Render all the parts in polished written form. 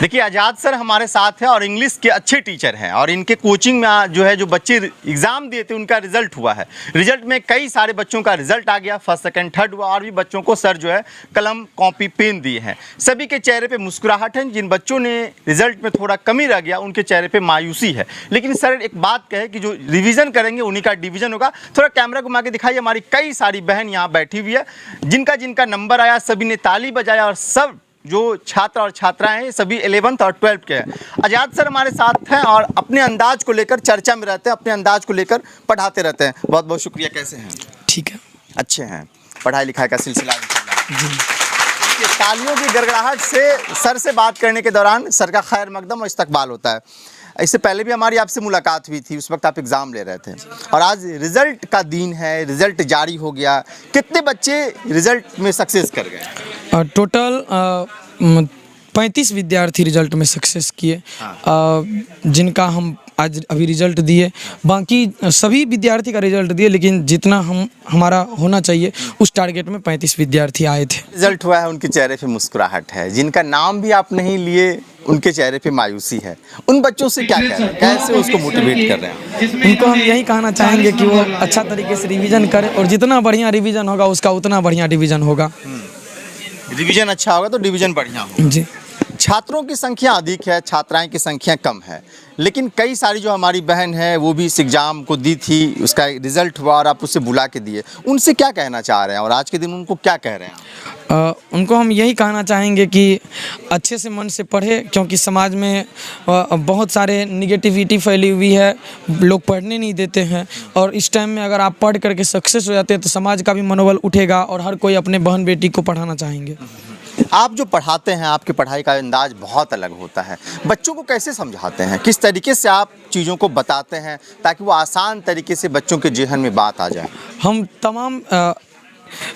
देखिए आज़ाद सर हमारे साथ हैं और इंग्लिश के अच्छे टीचर हैं और इनके कोचिंग में जो है जो बच्चे एग्ज़ाम दिए थे उनका रिजल्ट हुआ है। रिजल्ट में कई सारे बच्चों का रिजल्ट आ गया, फर्स्ट सेकंड थर्ड हुआ और भी बच्चों को सर जो है कलम कॉपी पेन दिए हैं। सभी के चेहरे पे मुस्कुराहट है। जिन बच्चों ने रिजल्ट में थोड़ा कमी रह गया उनके चेहरे पर मायूसी है। लेकिन सर एक बात कहे कि जो रिविज़न करेंगे उन्हीं का डिवीज़न होगा। थोड़ा कैमरा घुमा के दिखाइए। हमारी कई सारी बहन यहाँ बैठी हुई है, जिनका जिनका नंबर आया सभी ने ताली बजाया और सब जो छात्र और छात्राएं हैं सभी 11th और 12th के हैं। आज़ाद सर हमारे साथ हैं और अपने अंदाज को लेकर चर्चा में रहते हैं, अपने अंदाज को लेकर पढ़ाते रहते हैं। बहुत बहुत शुक्रिया। कैसे हैं? ठीक है, अच्छे हैं। पढ़ाई लिखाई का सिलसिला तालियों की गड़गड़ाहट से सर से बात करने के दौरान सर का खैर मकदम और इस्तकबाल होता है। इससे पहले भी हमारी आपसे मुलाकात हुई थी, उस वक्त आप एग्ज़ाम ले रहे थे और आज रिज़ल्ट का दिन है, रिज़ल्ट जारी हो गया। कितने बच्चे रिज़ल्ट में सक्सेस कर गए? टोटल 35 विद्यार्थी रिजल्ट में सक्सेस किए। जिनका हम आज अभी रिजल्ट दिए, बाकी सभी विद्यार्थी का रिजल्ट दिए, लेकिन जितना हमारा होना चाहिए उस टारगेट में 35 विद्यार्थी आए थे। रिजल्ट हुआ है, उनके चेहरे पे मुस्कुराहट है। जिनका नाम भी आप नहीं लिए उनके चेहरे पे मायूसी है। उन बच्चों से क्या कह रहे हैं, कैसे उसको मोटिवेट कर रहे हैं? उनको हम यही कहना चाहेंगे कि वो अच्छा तरीके से रिवीजन करें और जितना बढ़िया रिवीजन होगा उसका उतना बढ़िया डिवीजन होगा। रिवीजन अच्छा होगा तो डिवीजन बढ़िया होगा। जी। छात्रों की संख्या अधिक है, छात्राएं की संख्या कम है, लेकिन कई सारी जो हमारी बहन है वो भी इस एग्ज़ाम को दी थी, उसका रिज़ल्ट हुआ और आप उससे बुला के दिए। उनसे क्या कहना चाह रहे हैं और आज के दिन उनको क्या कह रहे हैं? उनको हम यही कहना चाहेंगे कि अच्छे से मन से पढ़े, क्योंकि समाज में बहुत सारे निगेटिविटी फैली हुई है, लोग पढ़ने नहीं देते हैं और इस टाइम में अगर आप पढ़ करके सक्सेस हो जाते हैं तो समाज का भी मनोबल उठेगा और हर कोई अपने बहन बेटी को पढ़ाना चाहेंगे। आप जो पढ़ाते हैं, आपकी पढ़ाई का अंदाज बहुत अलग होता है। बच्चों को कैसे समझाते हैं, किस तरीके से आप चीज़ों को बताते हैं ताकि वो आसान तरीके से बच्चों के जेहन में बात आ जाए? हम तमाम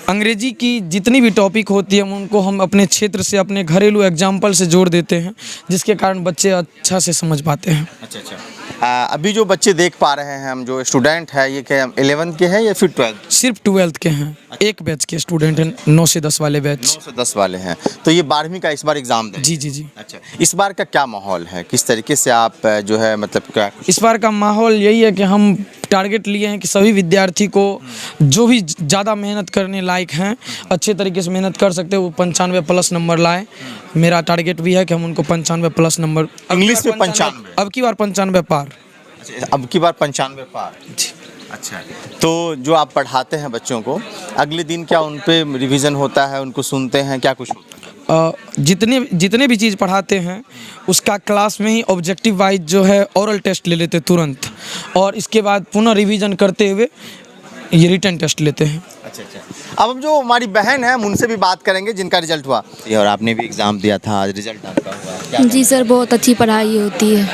अंग्रेजी की जितनी भी टॉपिक होती है उनको हम अपने क्षेत्र से, अपने घरेलू एग्जाम्पल से जोड़ देते हैं, जिसके कारण बच्चे अच्छा से समझ पाते हैं। अच्छा। अभी जो बच्चे देख पा रहे हैं हम, जो स्टूडेंट है, ये क्या 11th के हैं या फिर 12th? सिर्फ 12th के हैं। अच्छा। एक बैच के स्टूडेंट हैं, 9 से 10 वाले बैच। 9 से 10 वाले हैं, तो ये 12वीं का इस बार एग्ज़ाम दें? जी। अच्छा, इस बार का क्या माहौल है, किस तरीके से आप जो है मतलब क्या? इस बार का माहौल यही है कि हम टारगेट लिए हैं कि सभी विद्यार्थी को जो भी ज़्यादा मेहनत करने लायक हैं, अच्छे तरीके से मेहनत कर सकते हैं, वो 95+ नंबर लाएं। मेरा टारगेट भी है कि हम उनको 95+ नंबर। इंग्लिश में 95? अब की बार 95 पार। अच्छा, अब की बार 95 पार। अच्छा, तो जो आप पढ़ाते हैं बच्चों को, अगले दिन क्या उन पे रिवीजन होता है, उनको सुनते हैं, क्या कुछ होता है? जितने भी चीज़ पढ़ाते हैं उसका क्लास में ही ऑब्जेक्टिव वाइज जो है ओरल टेस्ट ले लेते तुरंत, और इसके बाद पुनः रिवीजन करते हुए ये रिटन टेस्ट लेते हैं। अच्छा। अब हम जो हमारी बहन है उनसे भी बात करेंगे जिनका रिजल्ट हुआ। और आपने भी एग्ज़ाम दिया था, आज रिजल्ट आपका हुआ। जी सर, बहुत अच्छी पढ़ाई होती है,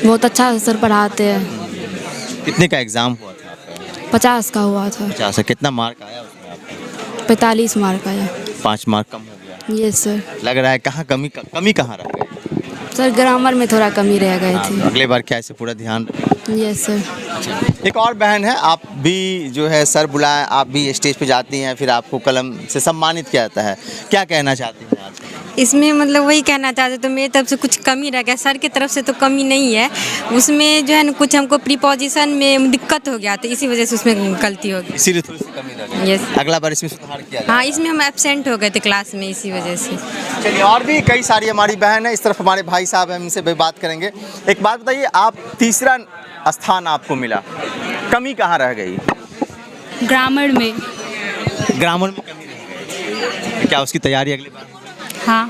बहुत अच्छा सर पढ़ाते हैं। कितने का एग्ज़ाम हुआ था आपका? 50 का हुआ था। 50? कितना मार्क आया उसमें आपका? 45 मार्क आया। 5 मार्क कम हो गया? Yes sir. लग रहा है कहाँ कमी कहाँ रह गई? सर ग्रामर में थोड़ा कमी रह गई थी। अगले बार क्या ऐसे पूरा ध्यान? Yes sir. एक और बहन है, आप भी जो है सर बुलाएं, आप भी स्टेज पे जाती हैं, फिर आपको कलम से सम्मानित किया जाता है, क्या कहना चाहती हैं आप? इसमें मतलब वही कहना चाहते, तो मेरी तरफ से कुछ कमी रह गया, सर की तरफ से तो कमी नहीं है, उसमें जो है ना कुछ हमको प्रीपोजिशन में दिक्कत हो गया, तो इसी वजह से उसमें गलती हो गई, इसीलिए थोड़ी सी कमी रह गई। यस। अगला बार इसमें सुधार किया जाए। हाँ, इसमें हम एब्सेंट हो गए थे क्लास में, इसी वजह से। चलिए, और भी कई सारी हमारी बहन है, इस तरफ हमारे भाई साहब हैं, इनसे भी बात करेंगे। एक बात बताइए, आप तीसरा स्थान आपको मिला, कमी कहाँ रह गई? ग्रामर में। ग्रामर में कमी रह गई, क्या उसकी तैयारी अगली बार? हाँ,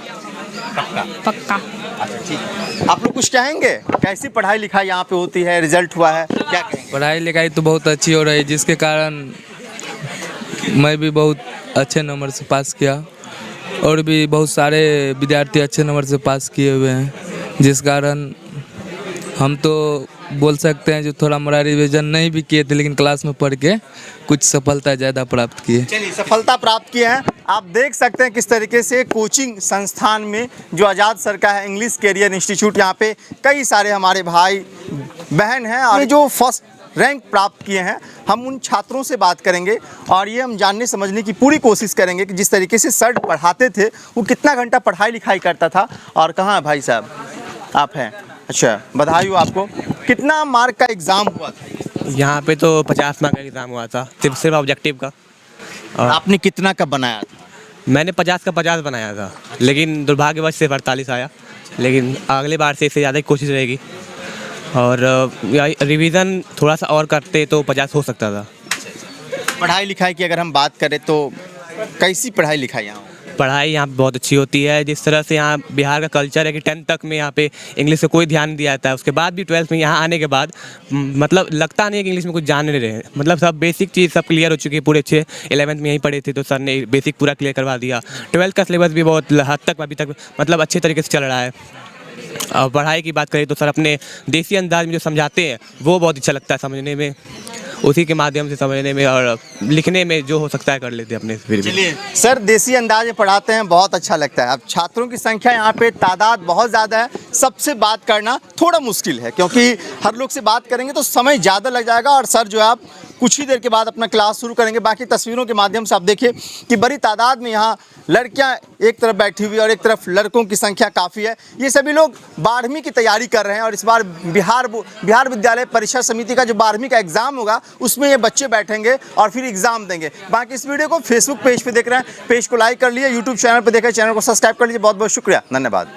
पक्का। अच्छा, ठीक। आप लोग कुछ कहेंगे, कैसी पढ़ाई लिखाई यहाँ पे होती है, रिजल्ट हुआ है, क्या कहेंगे? पढ़ाई लिखाई तो बहुत अच्छी हो रही है, जिसके कारण मैं भी बहुत अच्छे नंबर से पास किया और भी बहुत सारे विद्यार्थी अच्छे नंबर से पास किए हुए हैं, जिस कारण हम तो बोल सकते हैं जो थोड़ा मोड़ा रिवीजन नहीं भी किए थे, लेकिन क्लास में पढ़ के कुछ सफलता ज़्यादा प्राप्त किए। चलिए, सफलता प्राप्त किए हैं। आप देख सकते हैं किस तरीके से कोचिंग संस्थान में जो आज़ाद सर का है इंग्लिश कैरियर इंस्टीट्यूट, यहाँ पे कई सारे हमारे भाई बहन हैं और जो फर्स्ट रैंक प्राप्त किए हैं, हम उन छात्रों से बात करेंगे और ये हम जानने समझने की पूरी कोशिश करेंगे कि जिस तरीके से सर पढ़ाते थे वो कितना घंटा पढ़ाई लिखाई करता था। और कहाँ है भाई साहब, आप हैं? अच्छा, बधाई हो आपको। कितना मार्क का एग्ज़ाम हुआ था? यहाँ पे तो 50 मार्क का एग्ज़ाम हुआ था, सिर्फ ऑब्जेक्टिव का। और आपने कितना का बनाया था? मैंने 50 का 50 बनाया था, लेकिन दुर्भाग्यवश सिर्फ 48 आया। लेकिन अगले बार से इससे ज़्यादा की कोशिश रहेगी और रिवीजन थोड़ा सा और करते तो 50 हो सकता था। पढ़ाई लिखाई की अगर हम बात करें तो कैसी पढ़ाई लिखाई यहाँ? पढ़ाई यहाँ पे बहुत अच्छी होती है। जिस तरह से यहाँ बिहार का कल्चर है कि 10th तक में यहाँ पे इंग्लिश से कोई ध्यान नहीं दिया जाता है, उसके बाद भी 12th में यहाँ आने के बाद मतलब लगता नहीं है कि इंग्लिश में कुछ जान नहीं रहे हैं। मतलब सब बेसिक चीज़ सब क्लियर हो चुकी है पूरे अच्छे। 11th में यहीं पढ़े थे तो सर ने बेसिक पूरा क्लियर करवा दिया। 12th का सिलेबस भी बहुत हद तक अभी तक मतलब अच्छे तरीके से चल रहा है। और पढ़ाई की बात करें तो सर अपने देसी अंदाज में जो समझाते हैं वो बहुत अच्छा लगता है समझने में, उसी के माध्यम से समझने में और लिखने में जो हो सकता है कर लेते हैं अपने। चलिए सर, देसी अंदाज में पढ़ाते हैं, बहुत अच्छा लगता है। अब छात्रों की संख्या यहाँ पे तादाद बहुत ज़्यादा है, सबसे बात करना थोड़ा मुश्किल है क्योंकि हर लोग से बात करेंगे तो समय ज़्यादा लग जाएगा और सर जो है आप कुछ ही देर के बाद अपना क्लास शुरू करेंगे। बाकी तस्वीरों के माध्यम से आप देखिए कि बड़ी तादाद में यहाँ लड़कियाँ एक तरफ बैठी हुई और एक तरफ लड़कों की संख्या काफ़ी है। ये सभी लोग 12वीं की तैयारी कर रहे हैं और इस बार बिहार विद्यालय परीक्षा समिति का जो 12वीं का एग्ज़ाम होगा उसमें ये बच्चे बैठेंगे और फिर एग्ज़ाम देंगे। बाकी इस वीडियो को फेसबुक पेज पे देख रहे हैं, पेज को लाइक कर लिए, यूट्यूब चैनल पर देखें, चैनल को सब्सक्राइब कर लीजिए। बहुत बहुत शुक्रिया, धन्यवाद।